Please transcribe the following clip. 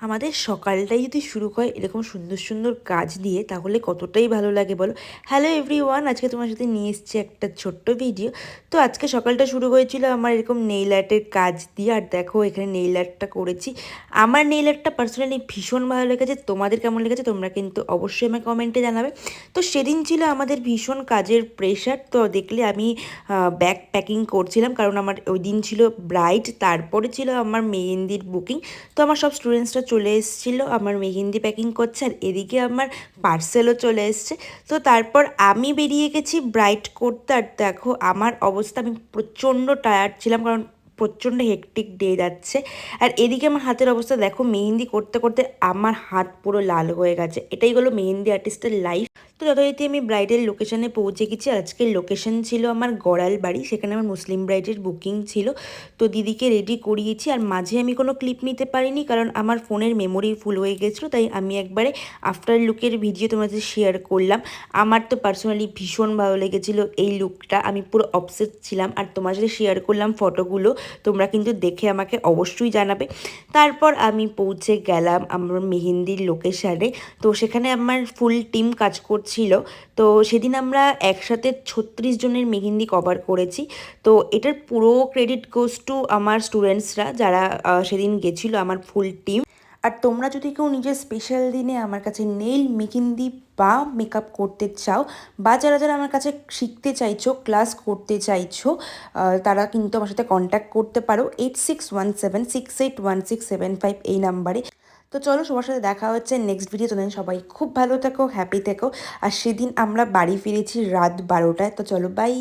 আমাদের সকালটাই যদি শুরু হয় এরকম সুন্দর সুন্দর কাজ দিয়ে তাহলে কতটাই ভালো লাগে বলো। হ্যালো এভরিওয়ান, আজকে তোমার সাথে নিয়ে এসেছি একটা ছোট্ট ভিডিও। তো আজকে সকালটা শুরু হয়েছিল আমার এরকম নেইল আর্টের কাজ দিয়ে। আর দেখো এখানে নেইল আর্টটা করেছি। আমার নেইল আর্টটা পার্সোনালি ভীষণ ভালো লেগেছে। তোমাদের কেমন লেগেছে তোমরা কিন্তু অবশ্যই আমাকে কমেন্টে জানাবে। তো সেদিন ছিল আমাদের ভীষণ কাজের প্রেশার। তো দেখলে আমি ব্যাগ প্যাকিং করছিলাম, কারণ আমার ওই দিন ছিল ব্রাইড, তারপরে ছিল আমার মেহেন্দির বুকিং। তো আমার সব স্টুডেন্টসরা চলে এসেছিলো, আমার মেহেন্দি প্যাকিং করছে, আর এদিকে আমার পার্সেলও চলে এসছে। তো তারপর আমি বেরিয়ে গেছি ব্রাইড করতে। আর দেখো আমার অবস্থা, আমি প্রচণ্ড টায়ার্ড ছিলাম, কারণ প্রচণ্ড হেকটিক ডে যাচ্ছে। আর এদিকে আমার হাতের অবস্থা দেখো, মেহেন্দি করতে করতে আমার হাত পুরো লাল হয়ে গেছে। এটাই হলো মেহেন্দি আর্টিস্টের লাইফ। তো যথারীতি আমি ব্রাইডের লোকেশনে পৌঁছে গেছি। আজকের লোকেশন ছিল আমার গড়াল বাড়ি, সেখানে আমার মুসলিম ব্রাইডের বুকিং ছিল। তো দিদিকে রেডি করিয়েছি। আর মাঝে আমি কোনো ক্লিপ নিতে পারিনি, কারণ আমার ফোনের মেমোরি ফুল হয়ে গেছিলো। তাই আমি একবারে আফটার লুকের ভিডিও তোমাদের শেয়ার করলাম। আমার তো পার্সোনালি ভীষণ ভালো লেগেছিলো এই লুকটা, আমি পুরো অবসেসড ছিলাম। আর তোমার সাথে শেয়ার করলাম ফটোগুলো, তোমরা কিন্তু দেখে আমাকে অবশ্যই জানাবে। তারপর আমি পৌঁছে গেলাম আমার মেহেন্দির লোকেশানে। তো সেখানে আমার ফুল টিম কাজ করছিল। তো সেদিন আমরা একসাথে 36 জনের মেহেন্দি কভার করেছি। তো এটার পুরো ক্রেডিট গোজ টু আমার স্টুডেন্টসরা, যারা সেদিন গেছিলো, আমার ফুল টিম। আর তোমরা যদি কেউ নিজের স্পেশাল দিনে আমার কাছে নেইল মেহেন্দি বা মেকআপ করতে চাও, বা যারা যারা আমার কাছে শিখতে চাইছো, ক্লাস করতে চাইছো, তারা কিন্তু আমার সাথে কন্ট্যাক্ট করতে পারো 8617681675 এই নাম্বারে। তো চলো, সবার সাথে দেখা হচ্ছে নেক্সট ভিডিও। তোদের সবাই খুব ভালো থেকো, হ্যাপি থেকো। আর সেদিন আমরা বাড়ি ফিরেছি রাত 12টায়। তো চলো, বাই।